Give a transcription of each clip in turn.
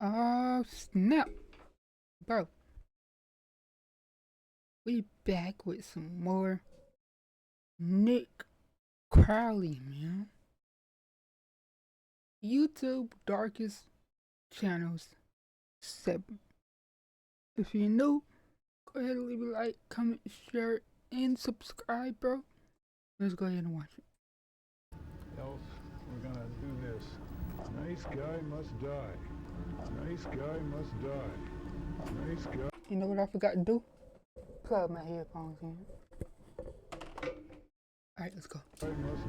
Oh snap, bro. We back with some more Nick Crowley, man. YouTube darkest channels 7. If you're new, go ahead and leave a like, comment, share, and subscribe, bro. Let's go ahead and watch it. Else, we're gonna do this. Nice guy must die. Nice guy must die. Nice guy. You know what I forgot to do? Plug my headphones in. Alright, let's go. Must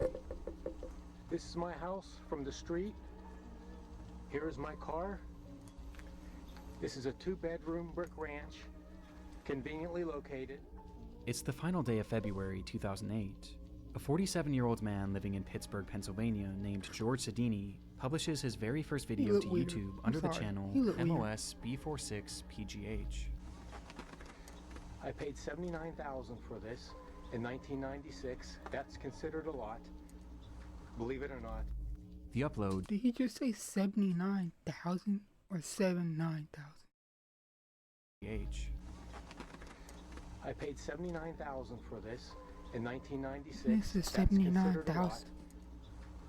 die. This is my house from the street. Here is my car. This is a 2-bedroom brick ranch, conveniently located. It's the final day of February 2008. A 47-year-old man living in Pittsburgh, Pennsylvania named George Sedini publishes his very first video to YouTube under the channel MOS B46PGH. I paid $79,000 for this in 1996. That's considered a lot, believe it or not. The upload. Did he just say 79,000 or 79,000? I paid $79,000 for this in 1996. This is That's 79,000.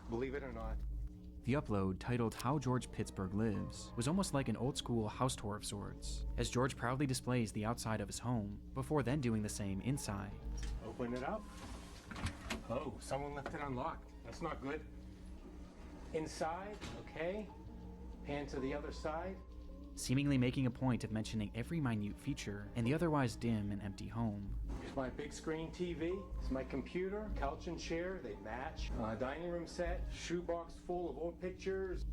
Believe it or not. The upload, titled How George Pittsburgh Lives, was almost like an old-school house tour of sorts, as George proudly displays the outside of his home, before then doing the same inside. Open it up. Oh, someone left it unlocked. That's not good. Inside, okay. Pan to the other side. Seemingly making a point of mentioning every minute feature in the otherwise dim and empty home. Here's my big screen TV. It's my computer, couch and chair, they match. Dining room set, shoebox full of old pictures.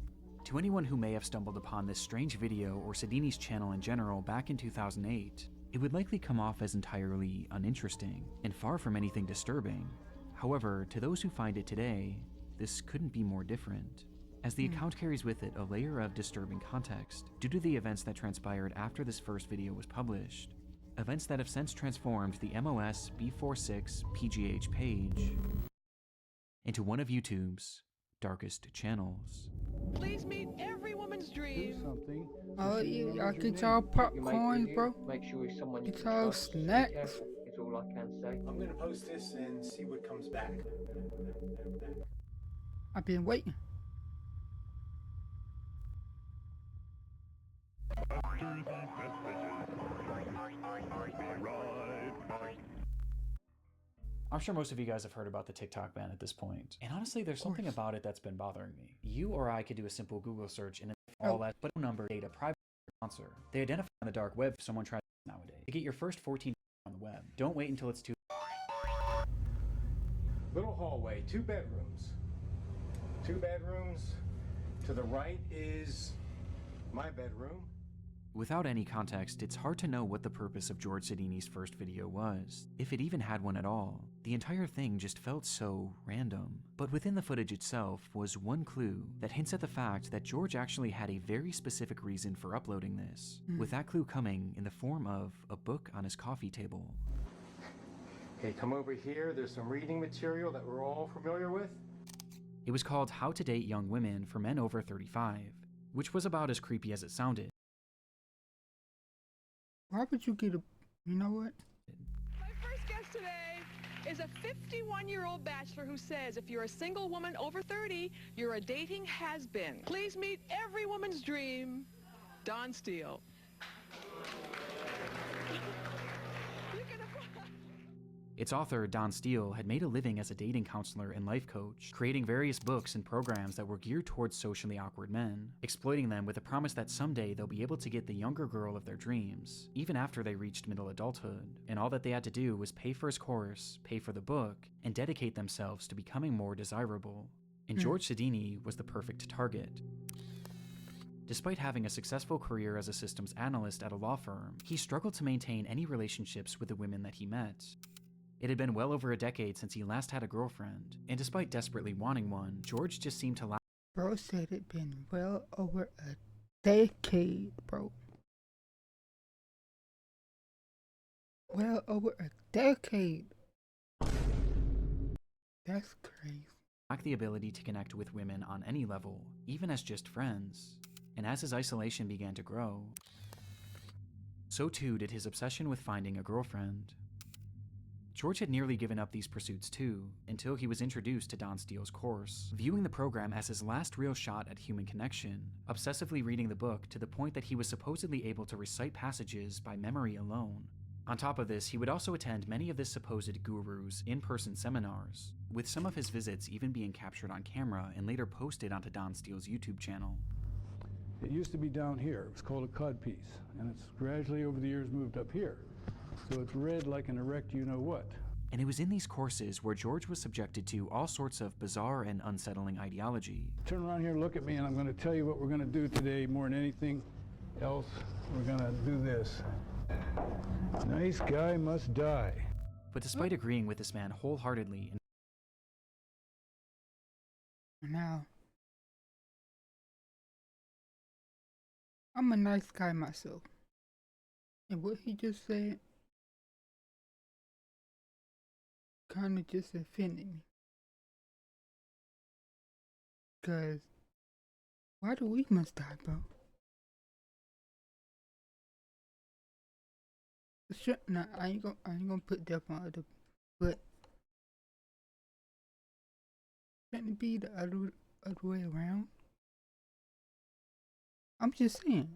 To anyone who may have stumbled upon this strange video or Sedini's channel in general back in 2008, it would likely come off as entirely uninteresting and far from anything disturbing. However, to those who find it today, this couldn't be more different, as the account carries with it a layer of disturbing context due to the events that transpired after this first video was published, events that have since transformed the MOS B46PGH page into one of YouTube's darkest channels. Please meet every woman's dream. Do something. Oh yeah, y'all get y'all popcorns, bro. Make sure he's someone you Get can y'all trust. Be snacks. careful, is all I can say. I'm gonna post this and see what comes back. I've been waiting. I'm sure most of you guys have heard about the TikTok ban at this point, and honestly there's something about it that's been bothering me. You or I could do a simple Google search and all that, but number, data, private sponsor. They identify on the dark web if someone tries nowadays. To get your first 14 on the web, don't wait until it's too. Little hallway, 2 bedrooms. 2 bedrooms. To the right is my bedroom. Without any context, it's hard to know what the purpose of George Sedini's first video was, if it even had one at all. The entire thing just felt so random. But within the footage itself was one clue that hints at the fact that George actually had a very specific reason for uploading this, with that clue coming in the form of a book on his coffee table. Okay, come over here. There's some reading material that we're all familiar with. It was called How to Date Young Women for Men Over 35, which was about as creepy as it sounded. Why would you get a, you know what? My first guest today is a 51-year-old bachelor who says if you're a single woman over 30, you're a dating has-been. Please meet every woman's dream, Don Steele. Its author, Don Steele, had made a living as a dating counselor and life coach, creating various books and programs that were geared towards socially awkward men, exploiting them with the promise that someday they'll be able to get the younger girl of their dreams, even after they reached middle adulthood, and all that they had to do was pay for his course, pay for the book, and dedicate themselves to becoming more desirable. And George Sedini was the perfect target. Despite having a successful career as a systems analyst at a law firm, he struggled to maintain any relationships with the women that he met. It had been well over a decade since he last had a girlfriend, and despite desperately wanting one, George just seemed to lack. Bro said it been well over a decade, bro. Well over a decade. That's crazy. lacked the ability to connect with women on any level, even as just friends. And as his isolation began to grow, so too did his obsession with finding a girlfriend. George had nearly given up these pursuits too, until he was introduced to Don Steele's course, viewing the program as his last real shot at human connection, obsessively reading the book to the point that he was supposedly able to recite passages by memory alone. On top of this, he would also attend many of this supposed guru's in-person seminars, with some of his visits even being captured on camera and later posted onto Don Steele's YouTube channel. It used to be down here. It was called a codpiece, and it's gradually over the years moved up here. So it's read like an erect you-know-what. And it was in these courses where George was subjected to all sorts of bizarre and unsettling ideology. Turn around here, look at me, and I'm going to tell you what we're going to do today more than anything else. We're going to do this. Nice guy must die. But despite agreeing with this man wholeheartedly, Now, I'm a nice guy myself. And what he just said kind of just offended me. Because why do we must die, bro? Sure, nah, I ain't gonna put death on other, but shouldn't it be the other way around? I'm just saying.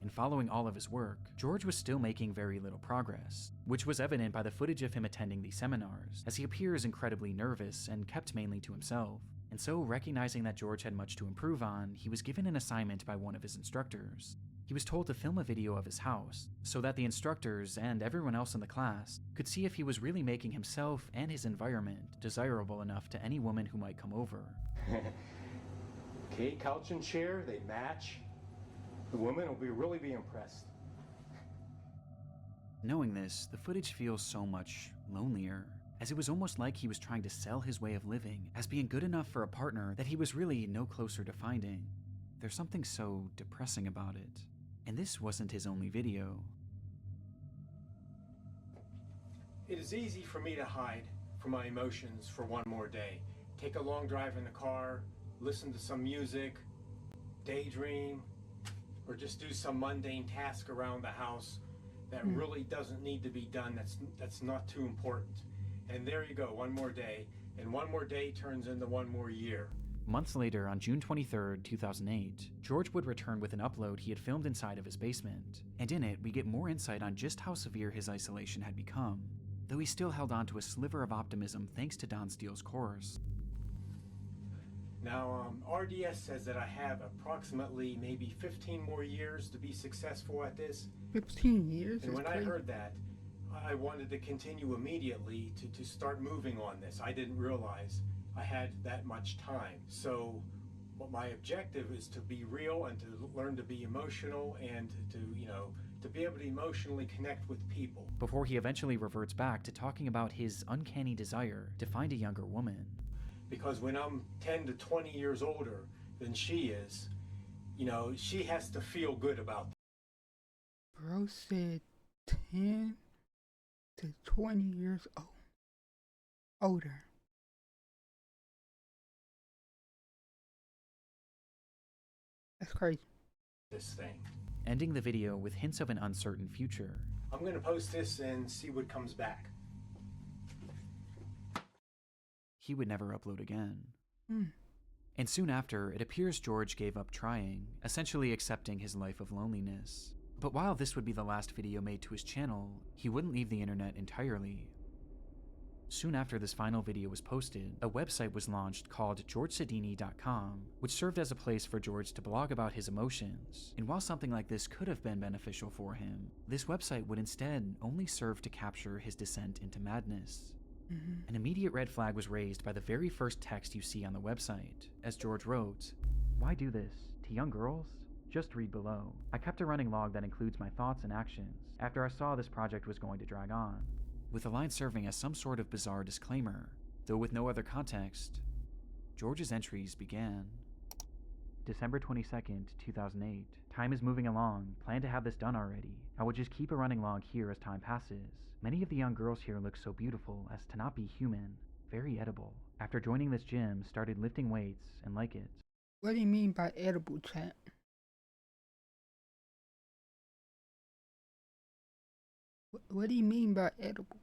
and following all of his work, George was still making very little progress, which was evident by the footage of him attending these seminars, as he appears incredibly nervous and kept mainly to himself. And so, recognizing that George had much to improve on, he was given an assignment by one of his instructors. He was told to film a video of his house, so that the instructors and everyone else in the class could see if he was really making himself and his environment desirable enough to any woman who might come over. Okay, couch and chair, they match. The woman will really be impressed. Knowing this, the footage feels so much lonelier, as it was almost like he was trying to sell his way of living as being good enough for a partner that he was really no closer to finding. There's something so depressing about it. And this wasn't his only video. It is easy for me to hide from my emotions for one more day. Take a long drive in the car, listen to some music, daydream, or just do some mundane task around the house that really doesn't need to be done, that's not too important. And there you go, one more day, and one more day turns into one more year. Months later, on June 23rd, 2008, George would return with an upload he had filmed inside of his basement, and in it we get more insight on just how severe his isolation had become, though he still held on to a sliver of optimism thanks to Don Steele's course. Now, RDS says that I have approximately maybe 15 more years to be successful at this. 15 years? And when crazy. I heard that, I wanted to continue immediately to start moving on this. I didn't realize I had that much time. So my objective is to be real and to learn to be emotional and to be able to emotionally connect with people. Before he eventually reverts back to talking about his uncanny desire to find a younger woman. Because when I'm 10 to 20 years older than she is, she has to feel good about that. Bro said 10 to 20 years older. That's crazy. This thing. Ending the video with hints of an uncertain future. I'm going to post this and see what comes back. He would never upload again. Mm. And soon after, it appears George gave up trying, essentially accepting his life of loneliness. But while this would be the last video made to his channel, he wouldn't leave the internet entirely. Soon after this final video was posted, a website was launched called georgesedini.com, which served as a place for George to blog about his emotions. And while something like this could have been beneficial for him, this website would instead only serve to capture his descent into madness. An immediate red flag was raised by the very first text you see on the website, as George wrote, "Why do this? To young girls? Just read below. I kept a running log that includes my thoughts and actions after I saw this project was going to drag on," with the line serving as some sort of bizarre disclaimer, though with no other context. George's entries began. December 22nd, 2008. Time is moving along. Plan to have this done already. I will just keep a running log here as time passes. Many of the young girls here look so beautiful as to not be human. Very edible. After joining this gym, started lifting weights and like it. What do you mean by edible, chat? What do you mean by edible?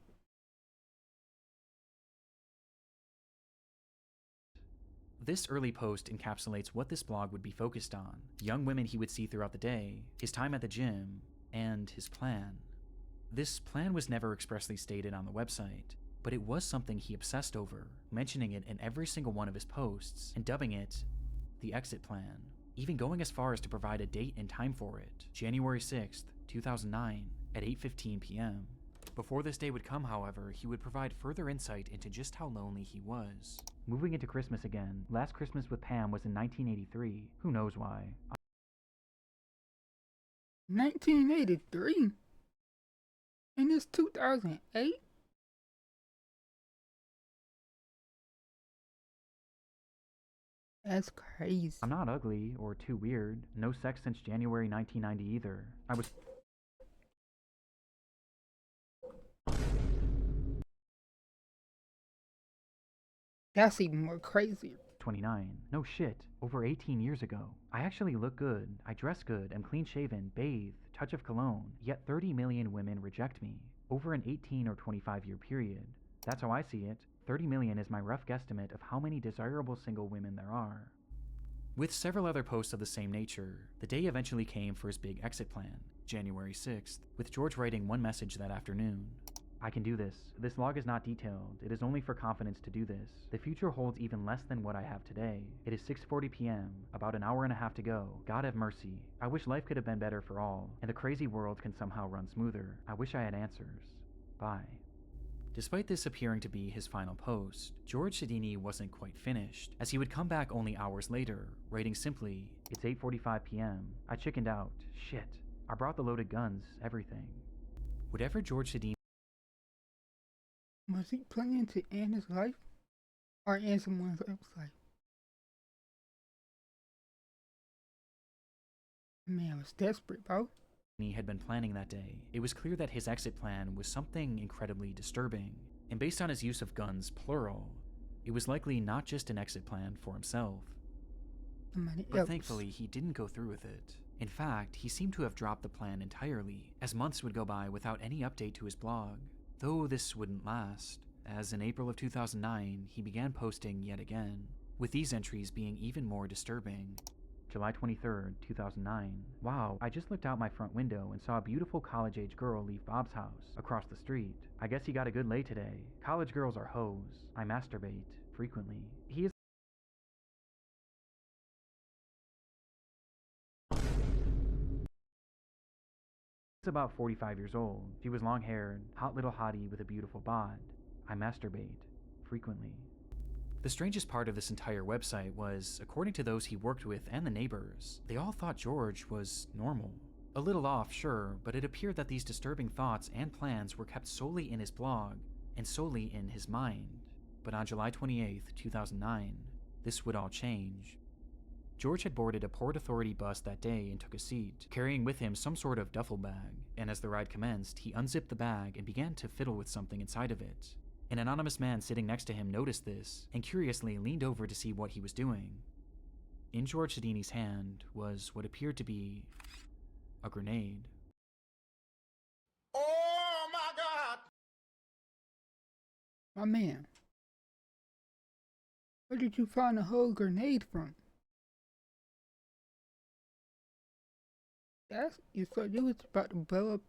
This early post encapsulates what this blog would be focused on: young women he would see throughout the day, his time at the gym, and his plan. This plan was never expressly stated on the website, but it was something he obsessed over, mentioning it in every single one of his posts and dubbing it the exit plan, even going as far as to provide a date and time for it: January 6th, 2009 at 8:15 p.m. Before this day would come, however, he would provide further insight into just how lonely he was. Moving into Christmas again, last Christmas with Pam was in 1983. Who knows why? 1983? And it's 2008? That's crazy. I'm not ugly or too weird. No sex since January 1990 either. I was That's even more crazier. 29. No shit. Over 18 years ago. I actually look good. I dress good. I'm clean shaven, bathe, touch of cologne. Yet 30 million women reject me. Over an 18 or 25-year period. That's how I see it. 30 million is my rough guesstimate of how many desirable single women there are. With several other posts of the same nature, the day eventually came for his big exit plan, January 6th, with George writing one message that afternoon. I can do this. This log is not detailed. It is only for confidence to do this. The future holds even less than what I have today. It is 6:40 p.m., about an hour and a half to go. God have mercy. I wish life could have been better for all, and the crazy world can somehow run smoother. I wish I had answers. Bye. Despite this appearing to be his final post, George Sidini wasn't quite finished, as he would come back only hours later, writing simply, "It's 8:45 p.m. I chickened out. Shit. I brought the loaded guns, everything." Whatever George Sidini Was he planning to end his life? Or end someone else's life? Man was desperate, bro. had been planning that day, it was clear that his exit plan was something incredibly disturbing, and based on his use of guns, plural, it was likely not just an exit plan for himself. But thankfully, he didn't go through with it. In fact, he seemed to have dropped the plan entirely, as months would go by without any update to his blog. Though this wouldn't last, as in April of 2009, he began posting yet again, with these entries being even more disturbing. July 23rd, 2009. Wow, I just looked out my front window and saw a beautiful college-age girl leave Bob's house, across the street. I guess he got a good lay today. College girls are hoes. I masturbate, frequently. He is about 45 years old. She was long-haired, hot little hottie with a beautiful bod. I masturbate, frequently. The strangest part of this entire website was, according to those he worked with and the neighbors, they all thought George was normal. A little off, sure, but it appeared that these disturbing thoughts and plans were kept solely in his blog, and solely in his mind. But on July 28th, 2009, this would all change. George had boarded a Port Authority bus that day and took a seat, carrying with him some sort of duffel bag, and as the ride commenced, he unzipped the bag and began to fiddle with something inside of it. An anonymous man sitting next to him noticed this, and curiously leaned over to see what he was doing. In George Sidini's hand was what appeared to be a grenade. Oh my God! My man, where did you find a whole grenade from? So you was about to blow up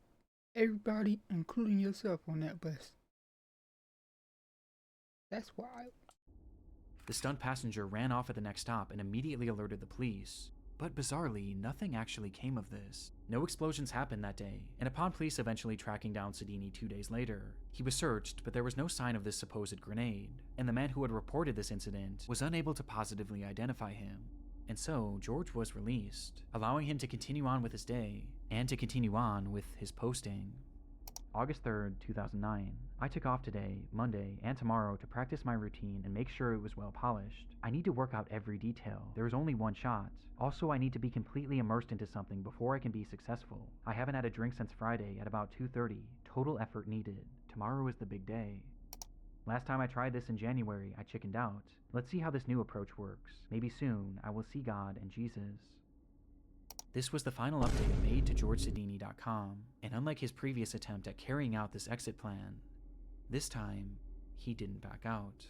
everybody, including yourself, on that bus. That's wild. The stunned passenger ran off at the next stop and immediately alerted the police. But bizarrely, nothing actually came of this. No explosions happened that day, and upon police eventually tracking down Sidini 2 days later, he was searched, but there was no sign of this supposed grenade, and the man who had reported this incident was unable to positively identify him. And so, George was released, allowing him to continue on with his day, and to continue on with his posting. August 3rd, 2009. I took off today, Monday, and tomorrow to practice my routine and make sure it was well polished. I need to work out every detail. There is only one shot. Also, I need to be completely immersed into something before I can be successful. I haven't had a drink since Friday at about 2:30. Total effort needed. Tomorrow is the big day. Last time I tried this in January, I chickened out. Let's see how this new approach works. Maybe soon I will see God and Jesus. This was the final update made to GeorgeSidini.com, and unlike his previous attempt at carrying out this exit plan, this time he didn't back out.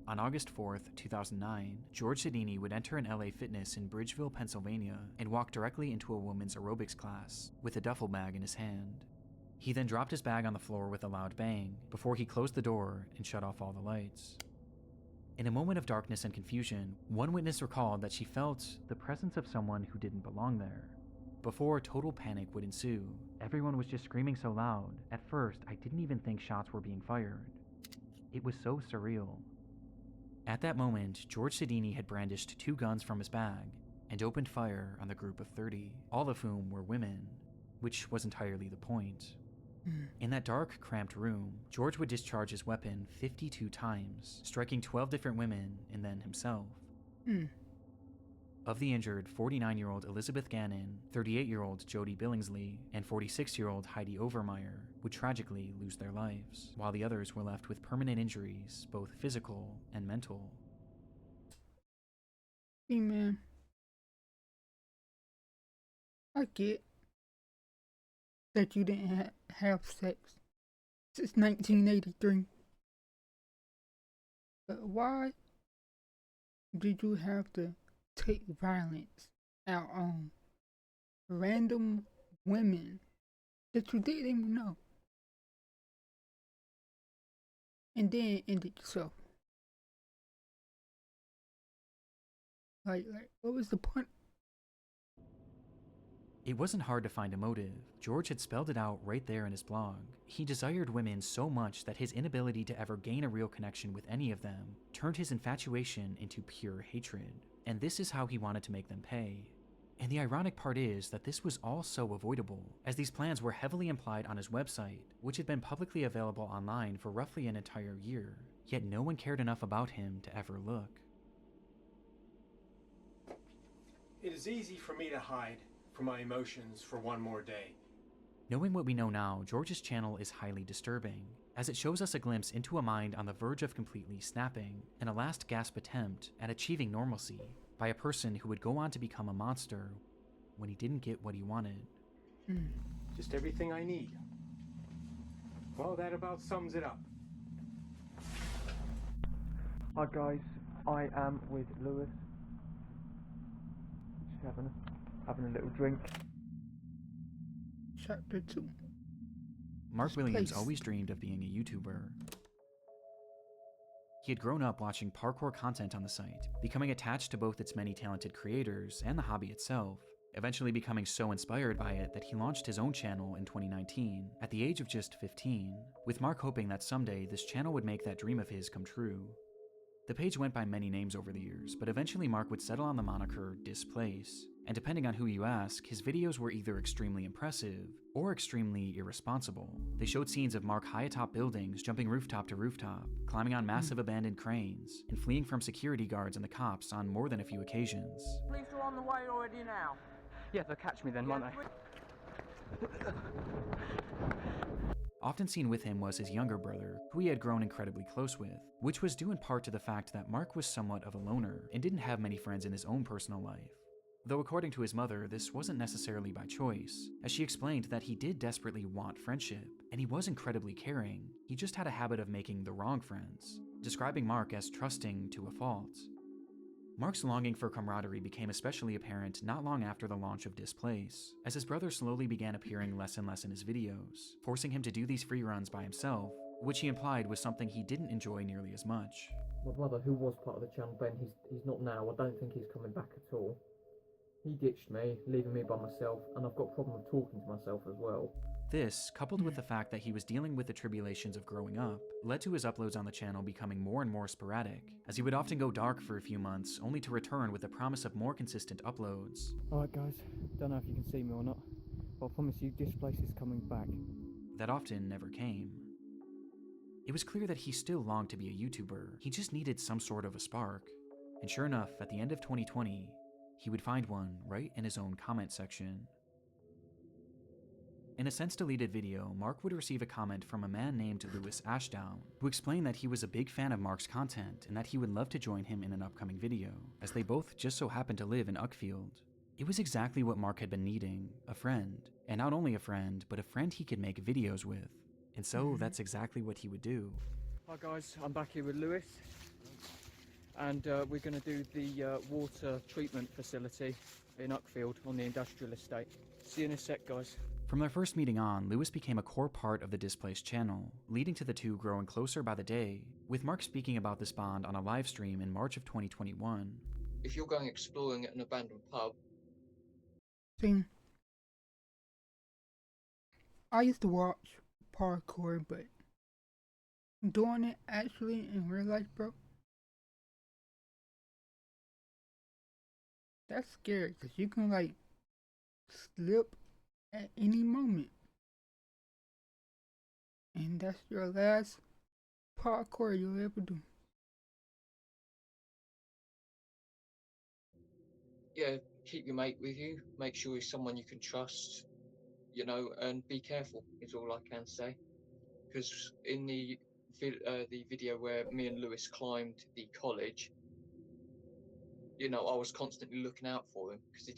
On August 4th, 2009, George Sidini would enter an LA Fitness in Bridgeville, Pennsylvania, and walk directly into a woman's aerobics class with a duffel bag in his hand. He then dropped his bag on the floor with a loud bang before he closed the door and shut off all the lights. In a moment of darkness and confusion, one witness recalled that she felt the presence of someone who didn't belong there. Before total panic would ensue, everyone was just screaming so loud, at first I didn't even think shots were being fired. It was so surreal. At that moment, George Sidini had brandished 2 guns from his bag and opened fire on the group of 30, all of whom were women, which was entirely the point. In that dark, cramped room, George would discharge his weapon 52 times, striking 12 different women and then himself. Of the injured, 49-year-old Elizabeth Gannon, 38-year-old Jody Billingsley, and 46-year-old Heidi Overmeyer would tragically lose their lives, while the others were left with permanent injuries, both physical and mental. Hey man, I get that you didn't have sex since 1983. But why did you have to take violence out on random women that you didn't even know and then end it yourself? Like, what was the point? It wasn't hard to find a motive. George had spelled it out right there in his blog. He desired women so much that his inability to ever gain a real connection with any of them turned his infatuation into pure hatred. And this is how he wanted to make them pay. And the ironic part is that this was all so avoidable, as these plans were heavily implied on his website, which had been publicly available online for roughly an entire year, yet no one cared enough about him to ever look. It is easy for me to hide from my emotions for one more day. Knowing what we know now, George's channel is highly disturbing, as it shows us a glimpse into a mind on the verge of completely snapping, and a last gasp attempt at achieving normalcy by a person who would go on to become a monster when he didn't get what he wanted. Just everything I need. Well, that about sums it up. Hi guys, I am with Lewis. Just having a little drink. Chapter 2. Mark Williams Place. always dreamed of being a YouTuber. He had grown up watching parkour content on the site, becoming attached to both its many talented creators and the hobby itself, eventually becoming so inspired by it that he launched his own channel in 2019, at the age of just 15, with Mark hoping that someday this channel would make that dream of his come true. The page went by many names over the years, but eventually Mark would settle on the moniker Displace, and depending on who you ask, his videos were either extremely impressive or extremely irresponsible. They showed scenes of Mark high atop buildings, jumping rooftop to rooftop, climbing on massive abandoned cranes, and fleeing from security guards and the cops on more than a few occasions. Police are on the way already now. Yeah, they'll catch me then, won't they? Often seen with him was his younger brother, who he had grown incredibly close with, which was due in part to the fact that Mark was somewhat of a loner and didn't have many friends in his own personal life. Though according to his mother, this wasn't necessarily by choice, as she explained that he did desperately want friendship, and he was incredibly caring. He just had a habit of making the wrong friends, describing Mark as trusting to a fault. Mark's longing for camaraderie became especially apparent not long after the launch of Displace, as his brother slowly began appearing less and less in his videos, forcing him to do these free runs by himself, which he implied was something he didn't enjoy nearly as much. My brother, who was part of the channel, Ben, he's not now. I don't think he's coming back at all. He ditched me, leaving me by myself, and I've got a problem with talking to myself as well. This, coupled with the fact that he was dealing with the tribulations of growing up, led to his uploads on the channel becoming more and more sporadic, as he would often go dark for a few months, only to return with the promise of more consistent uploads. Alright guys, don't know if you can see me or not, but I promise you Displace is coming back. That often never came. It was clear that he still longed to be a YouTuber, he just needed some sort of a spark. And sure enough, at the end of 2020, he would find one right in his own comment section. In a since-deleted video, Mark would receive a comment from a man named Lewis Ashdown, who explained that he was a big fan of Mark's content and that he would love to join him in an upcoming video, as they both just so happened to live in Uckfield. It was exactly what Mark had been needing, a friend. And not only a friend, but a friend he could make videos with. And so that's exactly what he would do. Hi guys, I'm back here with Lewis. And we're going to do the water treatment facility in Uckfield on the industrial estate. See you in a sec, guys. From their first meeting on, Lewis became a core part of the Displaced channel, leading to the two growing closer by the day, with Mark speaking about this bond on a live stream in March of 2021. If you're going exploring at an abandoned pub... See, I used to watch parkour, but doing it actually in real life, bro, that's scary, because you can, like, slip at any moment. And that's your last parkour you'll ever do. Yeah, keep your mate with you. Make sure he's someone you can trust, you know, and be careful is all I can say. Because in the video where me and Lewis climbed the college, you know, I was constantly looking out for him because he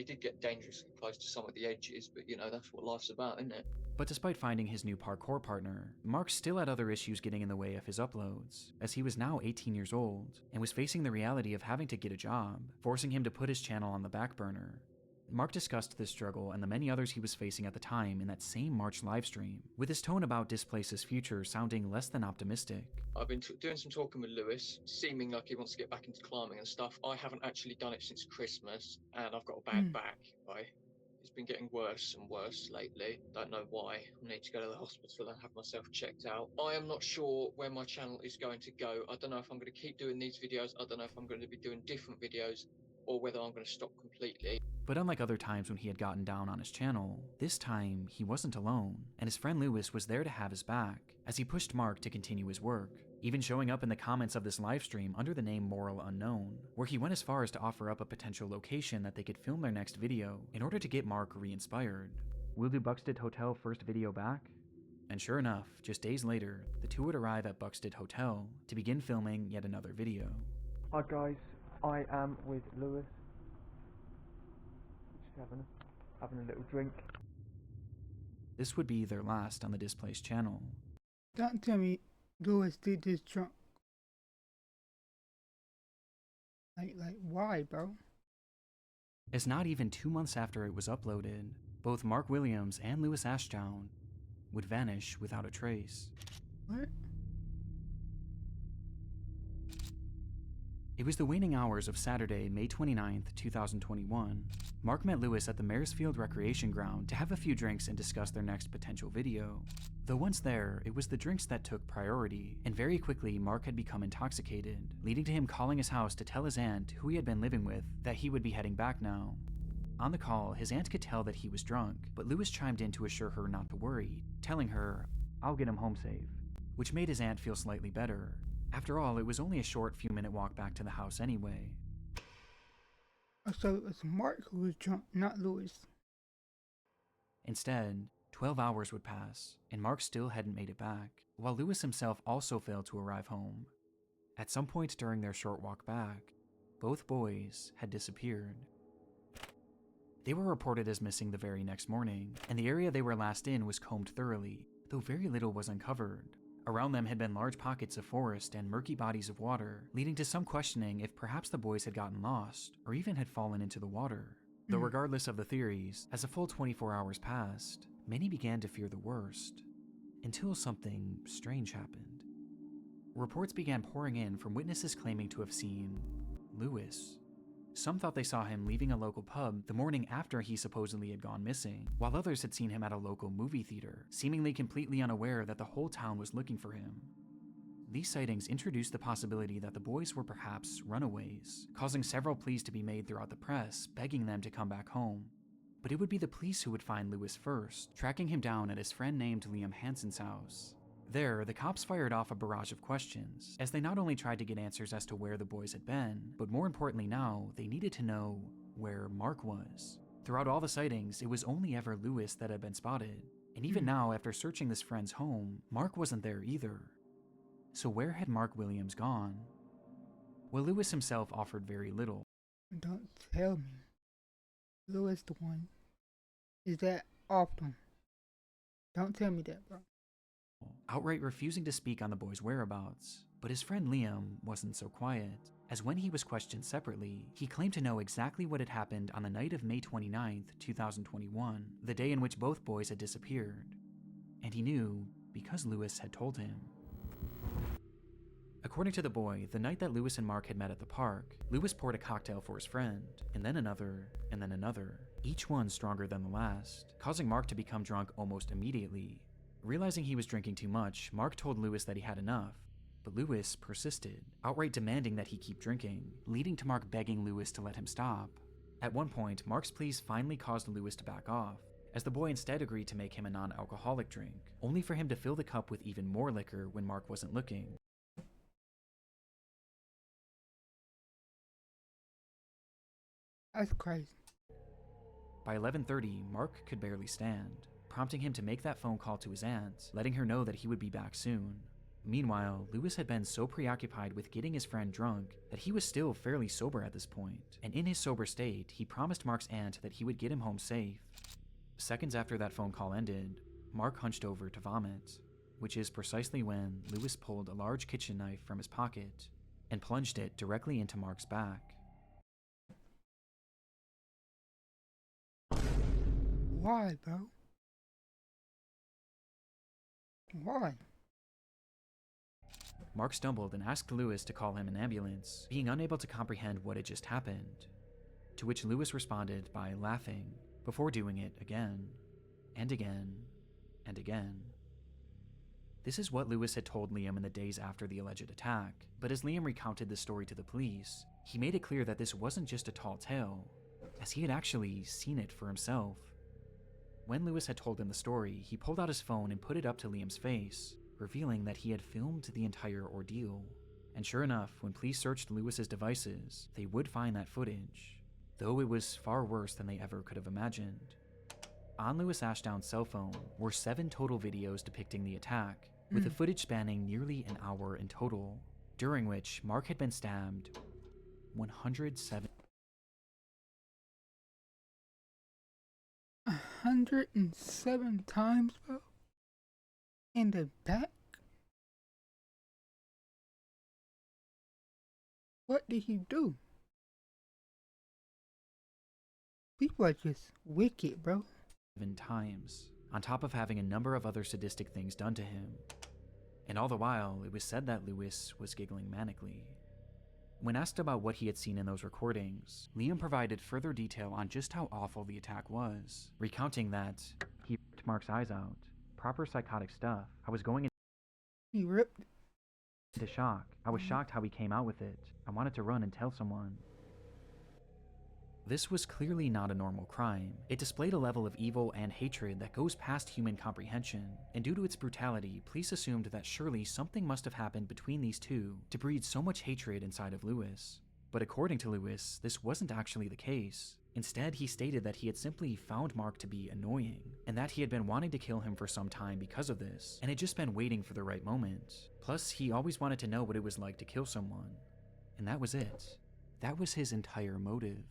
did get dangerously close to some of the edges, but you know, that's what life's about, isn't it? But despite finding his new parkour partner, Mark still had other issues getting in the way of his uploads, as he was now 18 years old and was facing the reality of having to get a job, forcing him to put his channel on the back burner. Mark discussed this struggle and the many others he was facing at the time in that same March livestream, with his tone about Displace's future sounding less than optimistic. I've been doing some talking with Lewis, seeming like he wants to get back into climbing and stuff. I haven't actually done it since Christmas, and I've got a bad back. It's been getting worse and worse lately. Don't know why. I need to go to the hospital and have myself checked out. I am not sure where my channel is going to go. I don't know if I'm going to keep doing these videos. I don't know if I'm going to be doing different videos, or whether I'm going to stop completely. But unlike other times when he had gotten down on his channel, this time he wasn't alone, and his friend Lewis was there to have his back, as he pushed Mark to continue his work, even showing up in the comments of this livestream under the name Moral Unknown, where he went as far as to offer up a potential location that they could film their next video in order to get Mark re-inspired. We'll do Buxted Hotel first video back? And sure enough, just days later, the two would arrive at Buxted Hotel to begin filming yet another video. Hi guys, I am with Lewis. Just having a little drink. This would be their last on the Displaced channel. Don't tell me Lewis did this drunk. Like why, bro? As not even 2 months after it was uploaded, both Mark Williams and Lewis Ashdown would vanish without a trace. What? It was the waning hours of Saturday, May 29th, 2021. Mark met Lewis at the Maresfield Recreation Ground to have a few drinks and discuss their next potential video. Though once there, it was the drinks that took priority, and very quickly Mark had become intoxicated, leading to him calling his house to tell his aunt, who he had been living with, that he would be heading back now. On the call, his aunt could tell that he was drunk, but Lewis chimed in to assure her not to worry, telling her, "I'll get him home safe," which made his aunt feel slightly better. After all, it was only a short few-minute walk back to the house anyway. So it was Mark who was drunk, not Lewis. Instead, 12 hours would pass, and Mark still hadn't made it back, while Lewis himself also failed to arrive home. At some point during their short walk back, both boys had disappeared. They were reported as missing the very next morning, and the area they were last in was combed thoroughly, though very little was uncovered. Around them had been large pockets of forest and murky bodies of water, leading to some questioning if perhaps the boys had gotten lost, or even had fallen into the water. Though regardless of the theories, as a full 24 hours passed, many began to fear the worst, until something strange happened. Reports began pouring in from witnesses claiming to have seen Lewis. Some thought they saw him leaving a local pub the morning after he supposedly had gone missing, while others had seen him at a local movie theater, seemingly completely unaware that the whole town was looking for him. These sightings introduced the possibility that the boys were perhaps runaways, causing several pleas to be made throughout the press, begging them to come back home. But it would be the police who would find Lewis first, tracking him down at his friend named Liam Hansen's house. There, the cops fired off a barrage of questions, as they not only tried to get answers as to where the boys had been, but more importantly now, they needed to know where Mark was. Throughout all the sightings, it was only ever Lewis that had been spotted. And even now, after searching this friend's home, Mark wasn't there either. So where had Mark Williams gone? Well, Lewis himself offered very little. Don't tell me Lewis the one is that often. Don't tell me that, bro. Outright refusing to speak on the boy's whereabouts. But his friend Liam wasn't so quiet, as when he was questioned separately, he claimed to know exactly what had happened on the night of May 29th, 2021, the day in which both boys had disappeared. And he knew because Lewis had told him. According to the boy, the night that Lewis and Mark had met at the park, Lewis poured a cocktail for his friend, and then another, each one stronger than the last, causing Mark to become drunk almost immediately. Realizing he was drinking too much, Mark told Lewis that he had enough, but Lewis persisted, outright demanding that he keep drinking, leading to Mark begging Lewis to let him stop. At one point, Mark's pleas finally caused Lewis to back off, as the boy instead agreed to make him a non-alcoholic drink, only for him to fill the cup with even more liquor when Mark wasn't looking. That's crazy. By 11:30, Mark could barely stand, prompting him to make that phone call to his aunt, letting her know that he would be back soon. Meanwhile, Lewis had been so preoccupied with getting his friend drunk that he was still fairly sober at this point, and in his sober state, he promised Mark's aunt that he would get him home safe. Seconds after that phone call ended, Mark hunched over to vomit, which is precisely when Lewis pulled a large kitchen knife from his pocket and plunged it directly into Mark's back. Why, bro? Why? Mark stumbled and asked Lewis to call him an ambulance, being unable to comprehend what had just happened, to which Lewis responded by laughing, before doing it again, and again, and again. This is what Lewis had told Liam in the days after the alleged attack, but as Liam recounted the story to the police, he made it clear that this wasn't just a tall tale, as he had actually seen it for himself. When Lewis had told him the story, he pulled out his phone and put it up to Liam's face, revealing that he had filmed the entire ordeal. And sure enough, when police searched Lewis's devices, they would find that footage, though it was far worse than they ever could have imagined. On Lewis Ashdown's cell phone were 7 total videos depicting the attack, with the footage spanning nearly an hour in total, during which Mark had been stabbed 107 107 times, bro? In the back? What did he do? People are just wicked, bro. times, on top of having a number of other sadistic things done to him. And all the while, it was said that Lewis was giggling manically. When asked about what he had seen in those recordings, Liam provided further detail on just how awful the attack was, recounting that he ripped Mark's eyes out, proper psychotic stuff. I was going He ripped. into shock. I was shocked how he came out with it. I wanted to run and tell someone. This was clearly not a normal crime. It displayed a level of evil and hatred that goes past human comprehension, and due to its brutality, police assumed that surely something must have happened between these two to breed so much hatred inside of Lewis. But according to Lewis, this wasn't actually the case. Instead, he stated that he had simply found Mark to be annoying, and that he had been wanting to kill him for some time because of this, and had just been waiting for the right moment. Plus, he always wanted to know what it was like to kill someone. And that was it. That was his entire motive.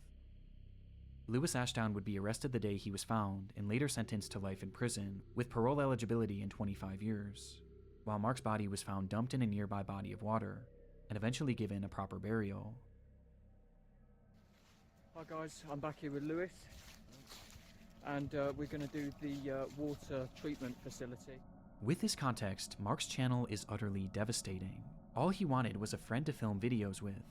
Lewis Ashdown would be arrested the day he was found and later sentenced to life in prison, with parole eligibility in 25 years, while Mark's body was found dumped in a nearby body of water and eventually given a proper burial. Hi guys, I'm back here with Lewis and we're going to do the water treatment facility. With this context, Mark's channel is utterly devastating. All he wanted was a friend to film videos with,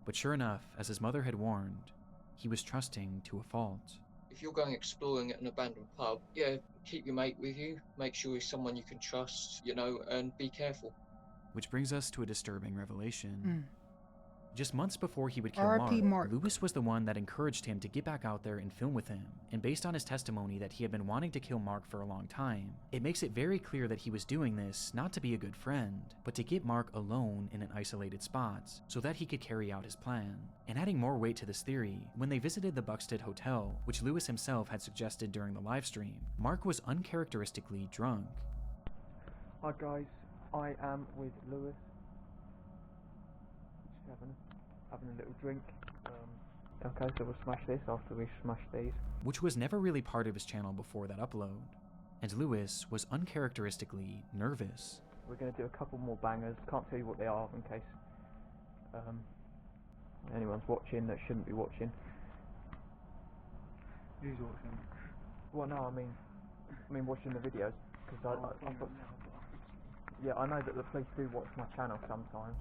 but sure enough, as his mother had warned, he was trusting to a fault. If you're going exploring at an abandoned pub, yeah, keep your mate with you. Make sure he's someone you can trust, and be careful. Which brings us to a disturbing revelation. Just months before he would kill R.I.P. Mark, Mark. Lewis was the one that encouraged him to get back out there and film with him, and based on his testimony that he had been wanting to kill Mark for a long time, it makes it very clear that he was doing this not to be a good friend, but to get Mark alone in an isolated spot so that he could carry out his plan. And adding more weight to this theory, when they visited the Buxted Hotel, which Lewis himself had suggested during the livestream, Mark was uncharacteristically drunk. Hi guys, I am with Lewis. Just having a little drink. Okay, so we'll smash this after we smash these. Which was never really part of his channel before that upload. And Lewis was uncharacteristically nervous. We're going to do a couple more bangers. Can't tell you what they are in case anyone's watching that shouldn't be watching. Who's watching? Well, no, I mean watching the videos, because I thought, yeah, I know that the police do watch my channel sometimes.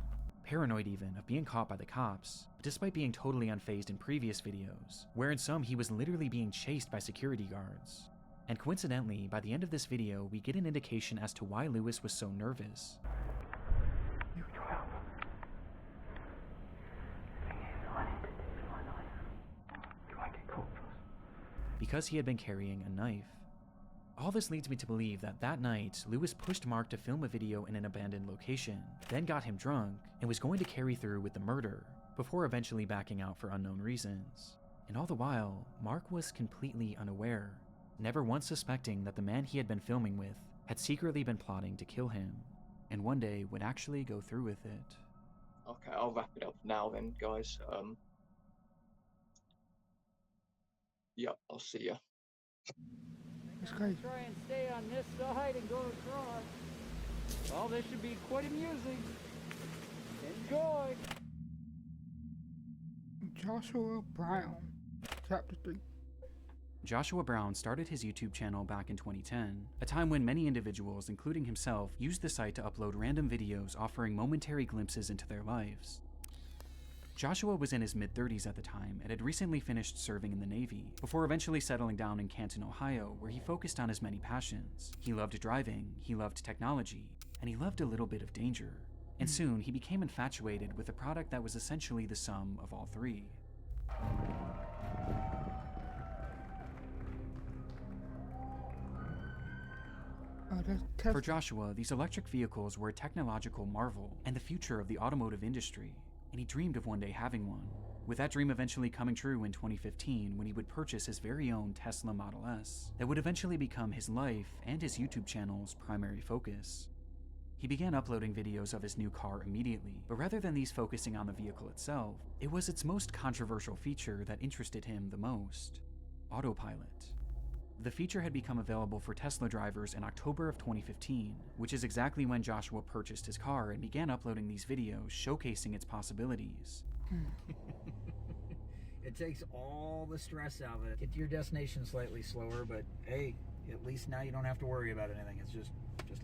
Paranoid even of being caught by the cops, despite being totally unfazed in previous videos, where in some he was literally being chased by security guards. And coincidentally, by the end of this video, we get an indication as to why Lewis was so nervous. You child. I need to do my knife. You won't get caught for us. Because he had been carrying a knife. All this leads me to believe that that night, Lewis pushed Mark to film a video in an abandoned location, then got him drunk, and was going to carry through with the murder, before eventually backing out for unknown reasons. And all the while, Mark was completely unaware, never once suspecting that the man he had been filming with had secretly been plotting to kill him, and one day would actually go through with it. Okay, I'll wrap it up now then, guys. Yep, I'll see ya. This guy's Try and stay on this side and go across. Well, this should be quite amusing. Enjoy. Joshua Brown, Chapter 3. Joshua Brown started his YouTube channel back in 2010, a time when many individuals, including himself, used the site to upload random videos offering momentary glimpses into their lives. Joshua was in his mid-30s at the time and had recently finished serving in the Navy, before eventually settling down in Canton, Ohio, where he focused on his many passions. He loved driving, he loved technology, and he loved a little bit of danger. And soon, he became infatuated with a product that was essentially the sum of all three. For Joshua, these electric vehicles were a technological marvel and the future of the automotive industry, and he dreamed of one day having one, with that dream eventually coming true in 2015 when he would purchase his very own Tesla Model S that would eventually become his life and his YouTube channel's primary focus. He began uploading videos of his new car immediately, but rather than these focusing on the vehicle itself, it was its most controversial feature that interested him the most: autopilot. The feature had become available for Tesla drivers in October of 2015, which is exactly when Joshua purchased his car and began uploading these videos showcasing its possibilities. It takes all the stress out of it. Get to your destination slightly slower, but hey, at least now you don't have to worry about anything. It's just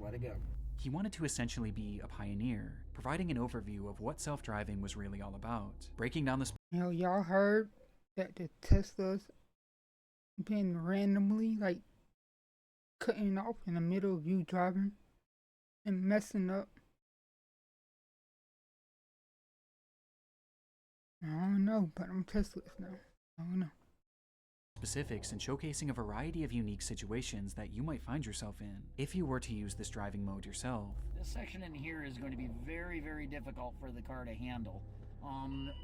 let it go. He wanted to essentially be a pioneer, providing an overview of what self-driving was really all about, breaking down the y'all heard that the Teslas been randomly cutting off in the middle of you driving and messing up. I don't know, but I'm Teslas now. I don't know. specifics and showcasing a variety of unique situations that you might find yourself in if you were to use this driving mode yourself. This section in here is going to be very, very difficult for the car to handle.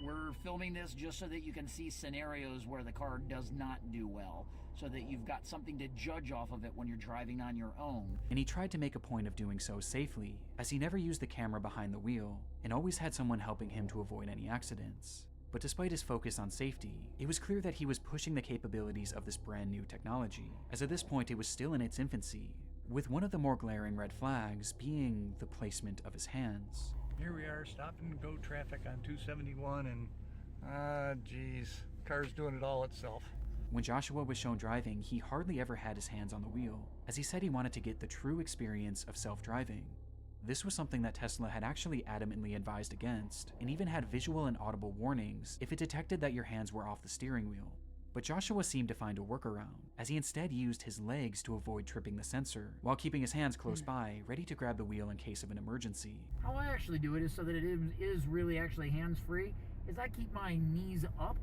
We're filming this just so that you can see scenarios where the car does not do well, so that you've got something to judge off of it when you're driving on your own. And he tried to make a point of doing so safely, as he never used the camera behind the wheel, and always had someone helping him to avoid any accidents. But despite his focus on safety, it was clear that he was pushing the capabilities of this brand new technology, as at this point it was still in its infancy, with one of the more glaring red flags being the placement of his hands. Here we are, stop and go traffic on 271, and geez, car's doing it all itself. When Joshua was shown driving, he hardly ever had his hands on the wheel, as he said he wanted to get the true experience of self-driving. This was something that Tesla had actually adamantly advised against, and even had visual and audible warnings if it detected that your hands were off the steering wheel. But Joshua seemed to find a workaround, as he instead used his legs to avoid tripping the sensor, while keeping his hands close by, ready to grab the wheel in case of an emergency. How I actually do it is so that it is really actually hands-free, is I keep my knees up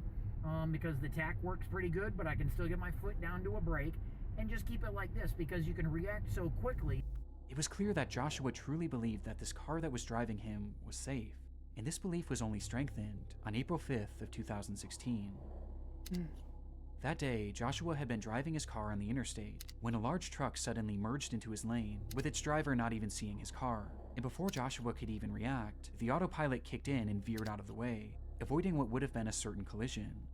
because the tack works pretty good, but I can still get my foot down to a brake and just keep it like this because you can react so quickly. It was clear that Joshua truly believed that this car that was driving him was safe, and this belief was only strengthened on April 5th of 2016. That day, Joshua had been driving his car on the interstate when a large truck suddenly merged into his lane, with its driver not even seeing his car. And before Joshua could even react, the autopilot kicked in and veered out of the way, avoiding what would have been a certain collision.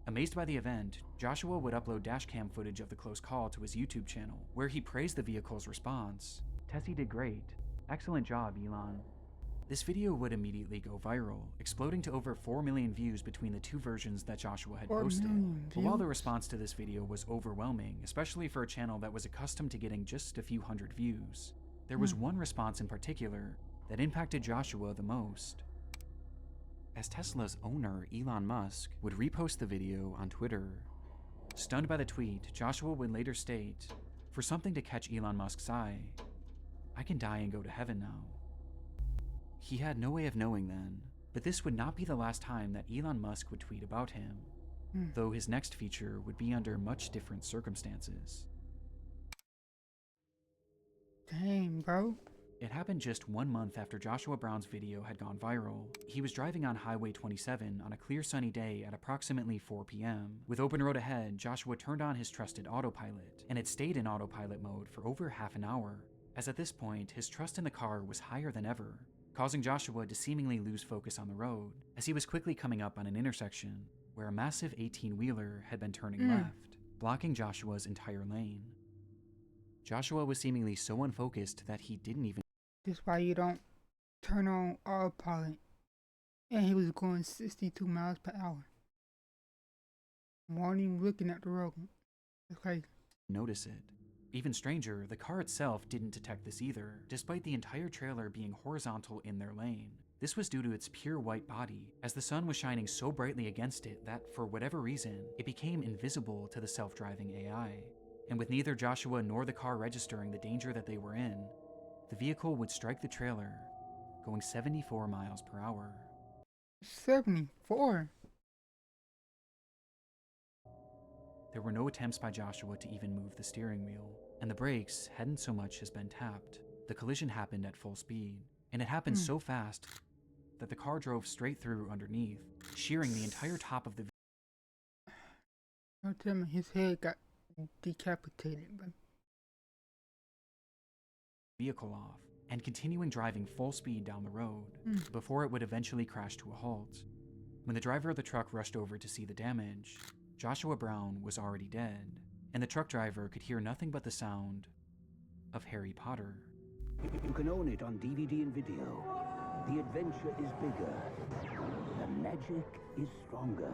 Amazed by the event, Joshua would upload dashcam footage of the close call to his YouTube channel, where he praised the vehicle's response. "Tessie did great. Excellent job, Elon." This video would immediately go viral, exploding to over 4 million views between the two versions that Joshua had posted. But while the response to this video was overwhelming, especially for a channel that was accustomed to getting just a few hundred views, there was one response in particular that impacted Joshua the most. As Tesla's owner, Elon Musk, would repost the video on Twitter. Stunned by the tweet, Joshua would later state, "For something to catch Elon Musk's eye, I can die and go to heaven now." He had no way of knowing then, but this would not be the last time that Elon Musk would tweet about him, though his next feature would be under much different circumstances. Dang, bro. It happened just 1 month after Joshua Brown's video had gone viral. He was driving on Highway 27 on a clear sunny day at approximately 4 p.m. With open road ahead, Joshua turned on his trusted autopilot, and it stayed in autopilot mode for over half an hour, as at this point, his trust in the car was higher than ever, causing Joshua to seemingly lose focus on the road, as he was quickly coming up on an intersection where a massive 18-wheeler had been turning left, blocking Joshua's entire lane. Joshua was seemingly so unfocused that he didn't even That's why you don't turn on autopilot. And he was going 62 miles per hour. Wasn't even looking at the road. It's crazy. notice it. Even stranger, the car itself didn't detect this either, despite the entire trailer being horizontal in their lane. This was due to its pure white body, as the sun was shining so brightly against it that, for whatever reason, it became invisible to the self-driving AI. And with neither Joshua nor the car registering the danger that they were in, the vehicle would strike the trailer, going 74 miles per hour. 74? There were no attempts by Joshua to even move the steering wheel, and the brakes hadn't so much as been tapped. The collision happened at full speed, and it happened so fast that the car drove straight through underneath, shearing the entire top of the Don't tell me his head got decapitated, but vehicle off, and continuing driving full speed down the road, before it would eventually crash to a halt. When the driver of the truck rushed over to see the damage, Joshua Brown was already dead, and the truck driver could hear nothing but the sound of Harry Potter. You can own it on DVD and video. The adventure is bigger. The magic is stronger.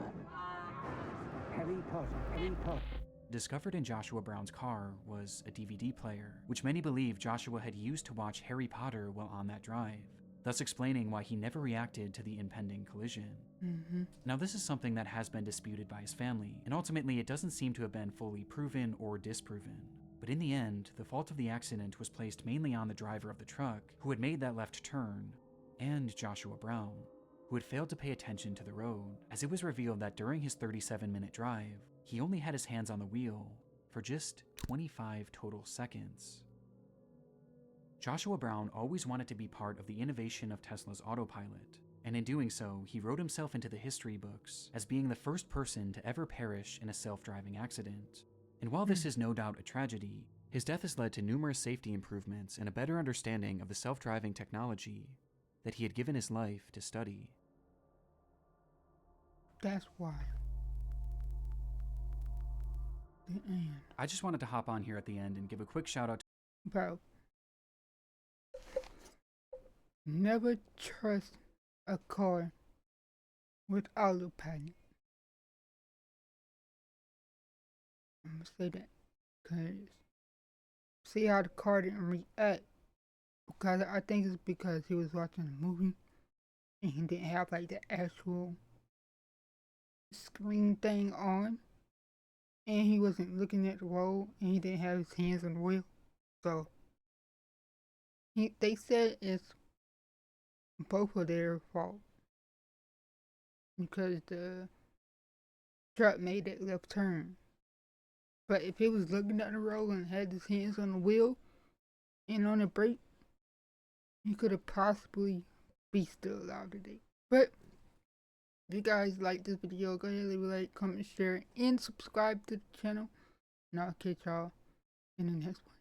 Harry Potter, Harry Potter. Discovered in Joshua Brown's car was a DVD player, which many believe Joshua had used to watch Harry Potter while on that drive, thus explaining why he never reacted to the impending collision. Now, this is something that has been disputed by his family, and ultimately it doesn't seem to have been fully proven or disproven. But in the end, the fault of the accident was placed mainly on the driver of the truck, who had made that left turn, and Joshua Brown, who had failed to pay attention to the road, as it was revealed that during his 37-minute drive, he only had his hands on the wheel for just 25 total seconds. Joshua Brown always wanted to be part of the innovation of Tesla's autopilot, and in doing so, he wrote himself into the history books as being the first person to ever perish in a self-driving accident. And while this is no doubt a tragedy, his death has led to numerous safety improvements and a better understanding of the self-driving technology that he had given his life to study. that's why. The end. I just wanted to hop on here at the end and give a quick shout out to Bro, never trust a car with autopilot. I'm gonna say that because see how the car didn't react, because I think it's because he was watching a movie and he didn't have like the actual screen thing on, and he wasn't looking at the road, and he didn't have his hands on the wheel. So they said it's both of their fault. because the truck made that left turn. But if he was looking at the road and had his hands on the wheel and on the brake, he could have possibly be still alive today. But if you guys like this video, go ahead and leave a like, comment, share, and subscribe to the channel. And I'll catch y'all in the next one.